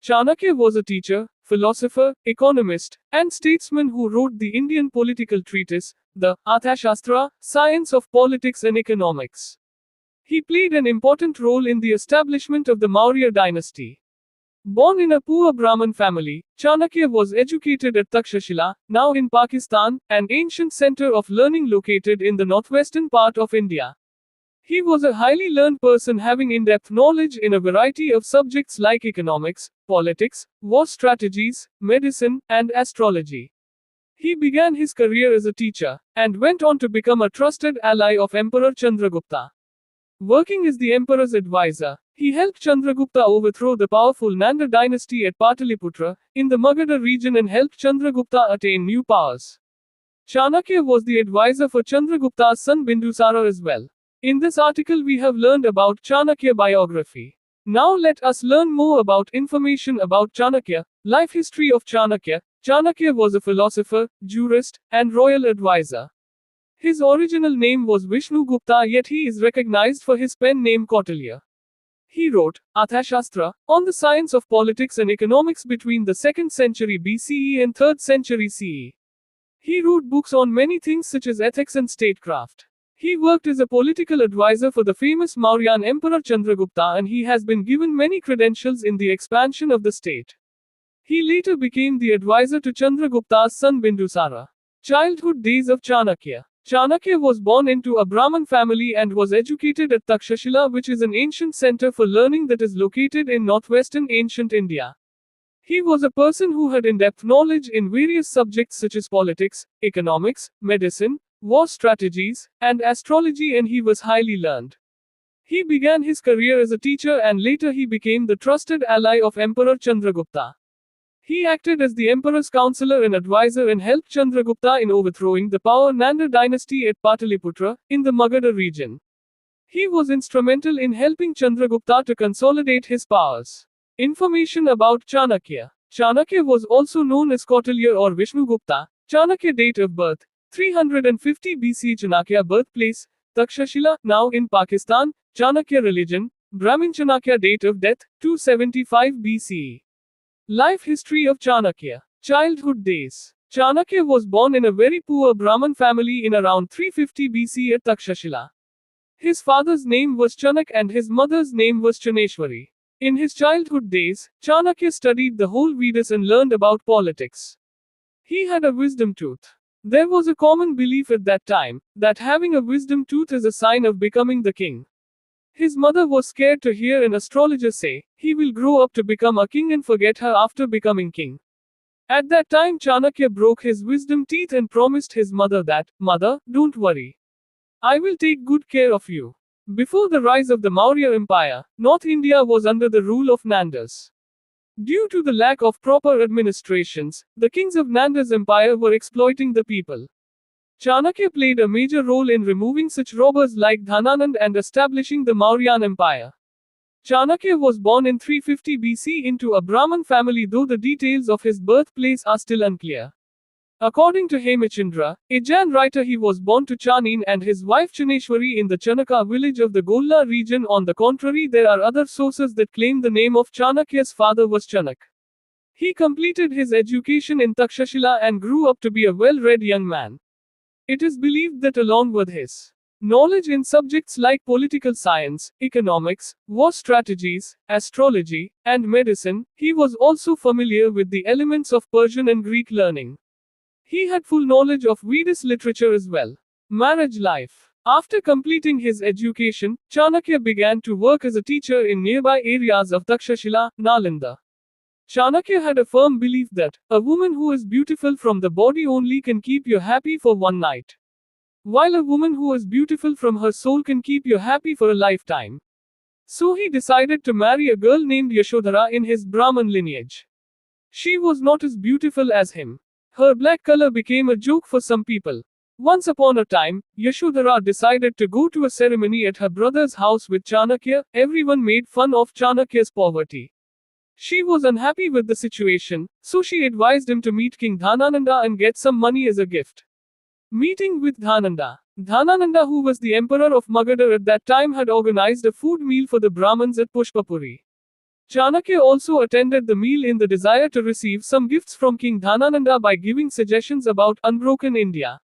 Chanakya was a teacher, philosopher, economist, and statesman who wrote the Indian political treatise, the Arthashastra, Science of Politics and Economics. He played an important role in the establishment of the Maurya dynasty. Born in a poor Brahmin family, Chanakya was educated at Takshashila, now in Pakistan, an ancient center of learning located in the northwestern part of India. He was a highly learned person having in-depth knowledge in a variety of subjects like economics, politics, war strategies, medicine, and astrology. He began his career as a teacher, and went on to become a trusted ally of Emperor Chandragupta. Working as the emperor's advisor, he helped Chandragupta overthrow the powerful Nanda dynasty at Pataliputra, in the Magadha region and helped Chandragupta attain new powers. Chanakya was the advisor for Chandragupta's son Bindusara as well. In this article we have learned about Chanakya biography. Now let us learn more about information about Chanakya. Life history of Chanakya. Chanakya was a philosopher, jurist, and royal advisor. His original name was Vishnu Gupta, yet he is recognized for his pen name Kautilya. He wrote Arthashastra on the science of politics and economics between the 2nd century BCE and 3rd century CE. He wrote books on many things such as ethics and statecraft. He worked as a political advisor for the famous Mauryan Emperor Chandragupta, and he has been given many credentials in the expansion of the state. He later became the advisor to Chandragupta's son Bindusara. Childhood days of Chanakya. Chanakya was born into a Brahmin family and was educated at Takshashila, which is an ancient center for learning that is located in northwestern ancient India. He was a person who had in-depth knowledge in various subjects such as politics, economics, medicine, war strategies, and astrology, and he was highly learned. He began his career as a teacher and later he became the trusted ally of Emperor Chandragupta. He acted as the emperor's counselor and advisor and helped Chandragupta in overthrowing the power Nanda dynasty at Pataliputra, in the Magadha region. He was instrumental in helping Chandragupta to consolidate his powers. Information about Chanakya. Chanakya was also known as Kautilya or Vishnugupta. Chanakya date of birth 350 BC. Chanakya birthplace Takshashila, now in Pakistan. Chanakya religion Brahmin. Chanakya date of death 275 BCE. Life history of Chanakya. Childhood days. Chanakya was born in a very poor Brahmin family in around 350 BC at Takshashila. His father's name was Chanak and his mother's name was Chaneshwari. In his childhood days, Chanakya studied the whole Vedas and learned about politics. He had a wisdom tooth. There was a common belief at that time that having a wisdom tooth is a sign of becoming the king. His mother was scared to hear an astrologer say, he will grow up to become a king and forget her after becoming king. At that time Chanakya broke his wisdom teeth and promised his mother that, "Mother, don't worry. I will take good care of you." Before the rise of the Maurya Empire, North India was under the rule of Nandas. Due to the lack of proper administrations, the kings of Nanda's empire were exploiting the people. Chanakya played a major role in removing such robbers like Dhananand and establishing the Mauryan Empire. Chanakya was born in 350 BC into a Brahmin family, though the details of his birthplace are still unclear. According to Hemachandra, a Jain writer, he was born to Chanin and his wife Chaneshwari in the Chanaka village of the Golna region. On the contrary, there are other sources that claim the name of Chanakya's father was Chanak. He completed his education in Takshashila and grew up to be a well-read young man. It is believed that along with his knowledge in subjects like political science, economics, war strategies, astrology, and medicine, he was also familiar with the elements of Persian and Greek learning. He had full knowledge of Vedic literature as well. Marriage life. After completing his education, Chanakya began to work as a teacher in nearby areas of Takshashila, Nalanda. Chanakya had a firm belief that a woman who is beautiful from the body only can keep you happy for one night, while a woman who is beautiful from her soul can keep you happy for a lifetime. So he decided to marry a girl named Yashodhara in his Brahmin lineage. She was not as beautiful as him. Her black color became a joke for some people. Once upon a time, Yashodhara decided to go to a ceremony at her brother's house with Chanakya. Everyone made fun of Chanakya's poverty. She was unhappy with the situation, so she advised him to meet King Dhanananda and get some money as a gift. Meeting with Dhanananda. Dhanananda, who was the emperor of Magadha at that time, had organized a food meal for the Brahmins at Pushpapuri. Chanakya also attended the meal in the desire to receive some gifts from King Dhanananda by giving suggestions about unbroken India.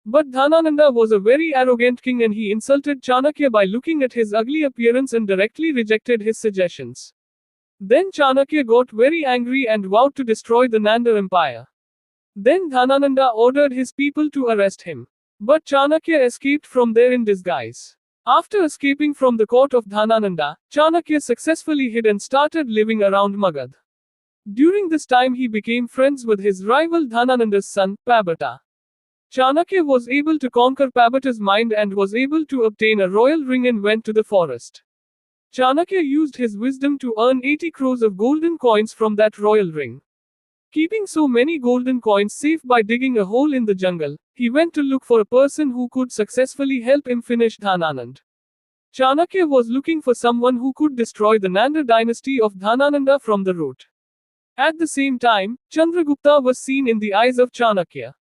But Dhanananda was a very arrogant king and he insulted Chanakya by looking at his ugly appearance and directly rejected his suggestions. Then Chanakya got very angry and vowed to destroy the Nanda Empire. Then Dhanananda ordered his people to arrest him. But Chanakya escaped from there in disguise. After escaping from the court of Dhanananda, Chanakya successfully hid and started living around Magad. During this time he became friends with his rival Dhanananda's son, Pabata. Chanakya was able to conquer Pabata's mind and was able to obtain a royal ring and went to the forest. Chanakya used his wisdom to earn 80 crores of golden coins from that royal ring. Keeping so many golden coins safe by digging a hole in the jungle, he went to look for a person who could successfully help him finish Dhananand. Chanakya was looking for someone who could destroy the Nanda dynasty of Dhanananda from the root. At the same time, Chandragupta was seen in the eyes of Chanakya.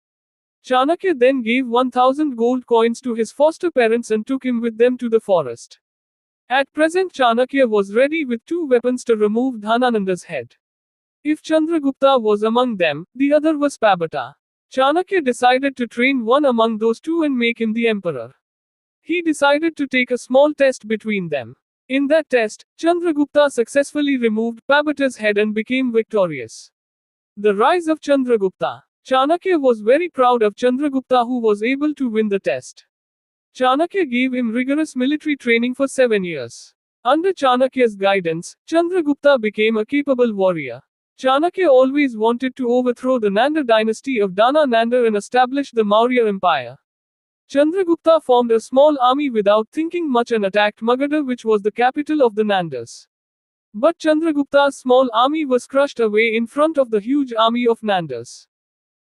Chanakya then gave 1000 gold coins to his foster parents and took him with them to the forest. At present Chanakya was ready with 2 weapons to remove Dhanananda's head. If Chandragupta was among them, the other was Pabata. Chanakya decided to train one among those 2 and make him the emperor. He decided to take a small test between them. In that test, Chandragupta successfully removed Pabata's head and became victorious. The rise of Chandragupta. Chanakya was very proud of Chandragupta who was able to win the test. Chanakya gave him rigorous military training for 7 years. Under Chanakya's guidance, Chandragupta became a capable warrior. Chanakya always wanted to overthrow the Nanda dynasty of Dana Nanda and establish the Maurya Empire. Chandragupta formed a small army without thinking much and attacked Magadha, which was the capital of the Nandas. But Chandragupta's small army was crushed away in front of the huge army of Nandas.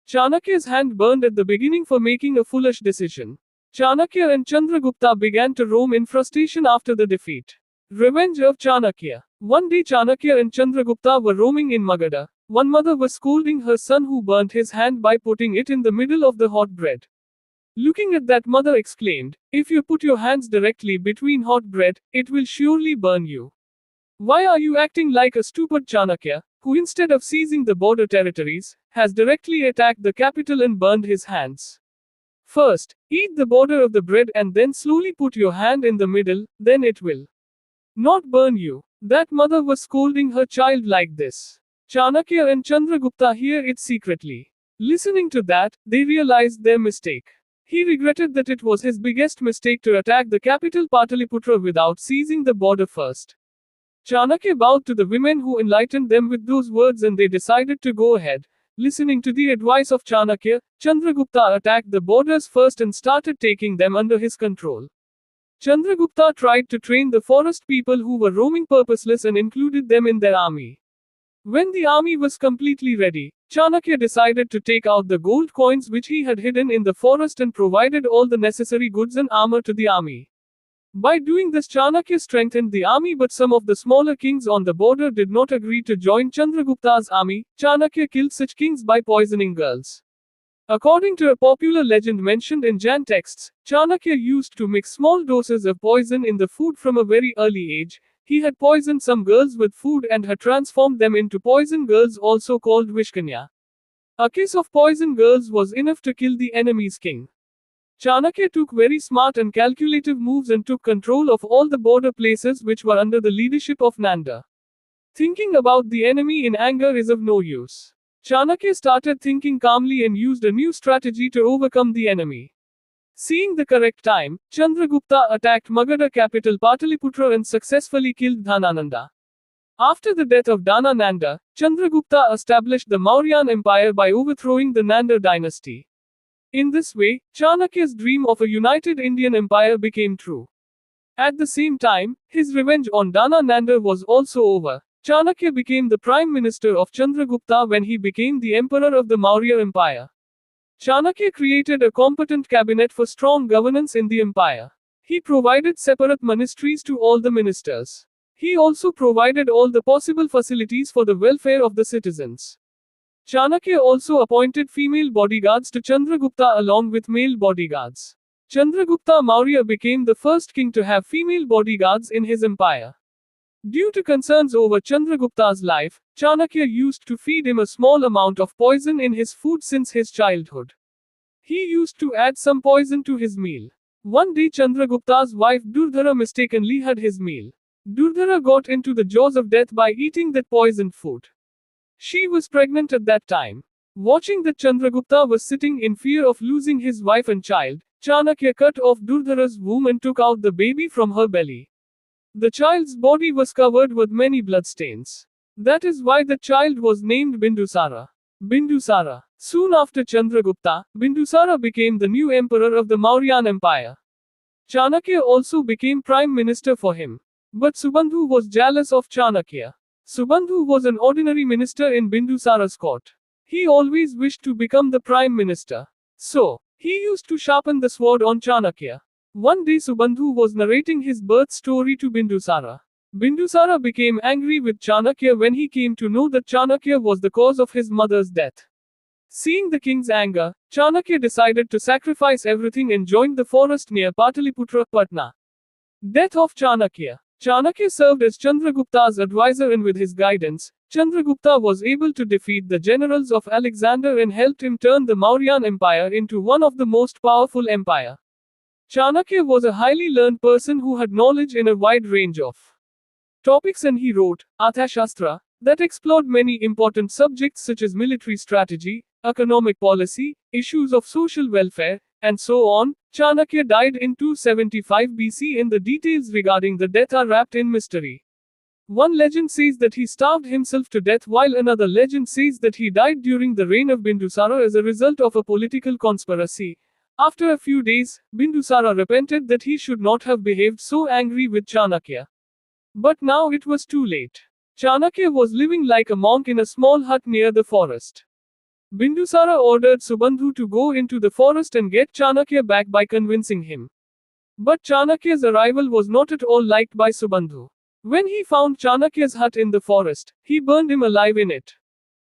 Chanakya's hand burned at the beginning for making a foolish decision. Chanakya and Chandragupta began to roam in frustration after the defeat. Revenge of Chanakya. One day Chanakya and Chandragupta were roaming in Magadha. One mother was scolding her son who burnt his hand by putting it in the middle of the hot bread. Looking at that, mother exclaimed, "If you put your hands directly between hot bread, it will surely burn you. Why are you acting like a stupid Chanakya, who instead of seizing the border territories, has directly attacked the capital and burned his hands? First, eat the border of the bread and then slowly put your hand in the middle, then it will not burn you." That mother was scolding her child like this. Chanakya and Chandragupta hear it secretly. Listening to that, they realized their mistake. He regretted that it was his biggest mistake to attack the capital Pataliputra without seizing the border first. Chanakya bowed to the women who enlightened them with those words and they decided to go ahead. Listening to the advice of Chanakya, Chandragupta attacked the borders first and started taking them under his control. Chandragupta tried to train the forest people who were roaming purposeless and included them in their army. When the army was completely ready, Chanakya decided to take out the gold coins which he had hidden in the forest and provided all the necessary goods and armor to the army. By doing this, Chanakya strengthened the army, but some of the smaller kings on the border did not agree to join Chandragupta's army. Chanakya killed such kings by poisoning girls. According to a popular legend mentioned in Jain texts, Chanakya used to mix small doses of poison in the food from a very early age. He had poisoned some girls with food and had transformed them into poison girls, also called Vishkanya. A kiss of poison girls was enough to kill the enemy's king. Chanakya took very smart and calculative moves and took control of all the border places which were under the leadership of Nanda. Thinking about the enemy in anger is of no use. Chanakya started thinking calmly and used a new strategy to overcome the enemy. Seeing the correct time, Chandragupta attacked Magadha capital Pataliputra and successfully killed Dhanananda. After the death of Dhanananda, Chandragupta established the Mauryan Empire by overthrowing the Nanda dynasty. In this way, Chanakya's dream of a united Indian empire became true. At the same time, his revenge on Dhanananda was also over. Chanakya became the prime minister of Chandragupta when he became the emperor of the Maurya Empire. Chanakya created a competent cabinet for strong governance in the empire. He provided separate ministries to all the ministers. He also provided all the possible facilities for the welfare of the citizens. Chanakya also appointed female bodyguards to Chandragupta along with male bodyguards. Chandragupta Maurya became the first king to have female bodyguards in his empire. Due to concerns over Chandragupta's life, Chanakya used to feed him a small amount of poison in his food since his childhood. He used to add some poison to his meal. One day Chandragupta's wife Durdhara mistakenly had his meal. Durdhara got into the jaws of death by eating that poisoned food. She was pregnant at that time. Watching that Chandragupta was sitting in fear of losing his wife and child, Chanakya cut off Durdhara's womb and took out the baby from her belly. The child's body was covered with many bloodstains. That is why the child was named Bindusara. Bindusara. Soon after Chandragupta, Bindusara became the new emperor of the Mauryan Empire. Chanakya also became prime minister for him. But Subandhu was jealous of Chanakya. Subandhu was an ordinary minister in Bindusara's court. He always wished to become the prime minister. So, he used to sharpen the sword on Chanakya. One day Subandhu was narrating his birth story to Bindusara. Bindusara became angry with Chanakya when he came to know that Chanakya was the cause of his mother's death. Seeing the king's anger, Chanakya decided to sacrifice everything and joined the forest near Pataliputra, Patna. Death of Chanakya. Chanakya served as Chandragupta's advisor, and with his guidance, Chandragupta was able to defeat the generals of Alexander and helped him turn the Mauryan Empire into one of the most powerful empire. Chanakya was a highly learned person who had knowledge in a wide range of topics, and he wrote Arthashastra that explored many important subjects such as military strategy, economic policy, issues of social welfare, and so on. Chanakya died in 275 BC, and the details regarding the death are wrapped in mystery. One legend says that he starved himself to death, while another legend says that he died during the reign of Bindusara as a result of a political conspiracy. After a few days, Bindusara repented that he should not have behaved so angry with Chanakya. But now it was too late. Chanakya was living like a monk in a small hut near the forest. Bindusara ordered Subandhu to go into the forest and get Chanakya back by convincing him. But Chanakya's arrival was not at all liked by Subandhu. When he found Chanakya's hut in the forest, he burned him alive in it.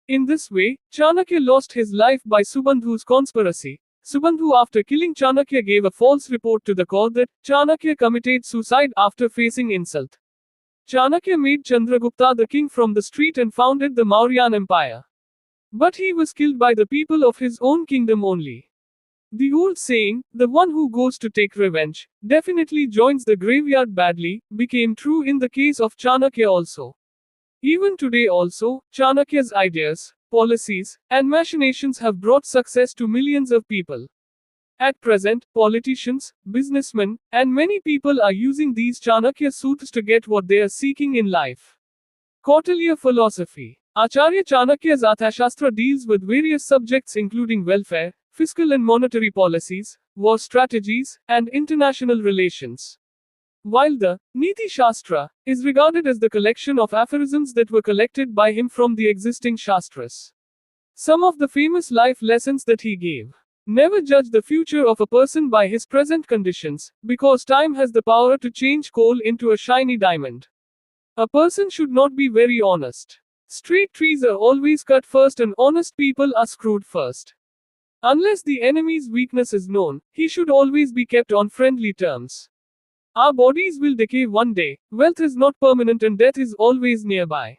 In this way, Chanakya lost his life by Subandhu's conspiracy. Subandhu, after killing Chanakya, gave a false report to the court that Chanakya committed suicide after facing insult. Chanakya made Chandragupta the king from the street and founded the Mauryan Empire. But he was killed by the people of his own kingdom only. The old saying, "the one who goes to take revenge, definitely joins the graveyard badly," became true in the case of Chanakya also. Even today also, Chanakya's ideas, policies, and machinations have brought success to millions of people. At present, politicians, businessmen, and many people are using these Chanakya sooths to get what they are seeking in life. Kautilya philosophy. Acharya Chanakya's Arthashastra deals with various subjects including welfare, fiscal and monetary policies, war strategies, and international relations. While the Niti Shastra is regarded as the collection of aphorisms that were collected by him from the existing Shastras. Some of the famous life lessons that he gave. Never judge the future of a person by his present conditions, because time has the power to change coal into a shiny diamond. A person should not be very honest. Straight trees are always cut first and honest people are screwed first. Unless the enemy's weakness is known, he should always be kept on friendly terms. Our bodies will decay one day, wealth is not permanent, and death is always nearby.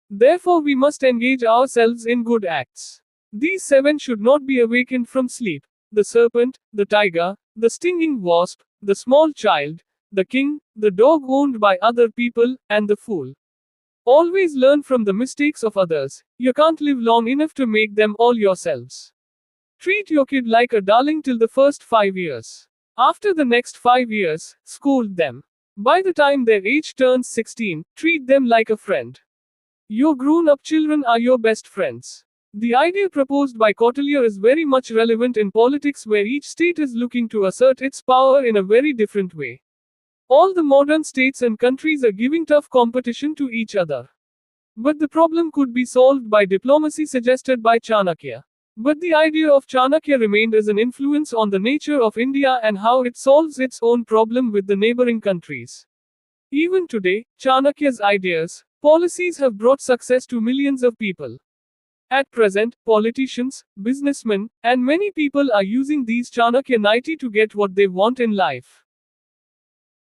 Therefore we must engage ourselves in good acts. These 7 should not be awakened from sleep: the serpent, the tiger, the stinging wasp, the small child, the king, the dog owned by other people, and the fool. Always learn from the mistakes of others. You can't live long enough to make them all yourselves. Treat your kid like a darling till the first 5 years. After the next 5 years, scold them. By the time their age turns 16, treat them like a friend. Your grown-up children are your best friends. The idea proposed by Kautilya is very much relevant in politics, where each state is looking to assert its power in a very different way. All the modern states and countries are giving tough competition to each other. But the problem could be solved by diplomacy suggested by Chanakya. But the idea of Chanakya remained as an influence on the nature of India and how it solves its own problem with the neighboring countries. Even today, Chanakya's ideas, policies have brought success to millions of people. At present, politicians, businessmen, and many people are using these Chanakya Niti to get what they want in life.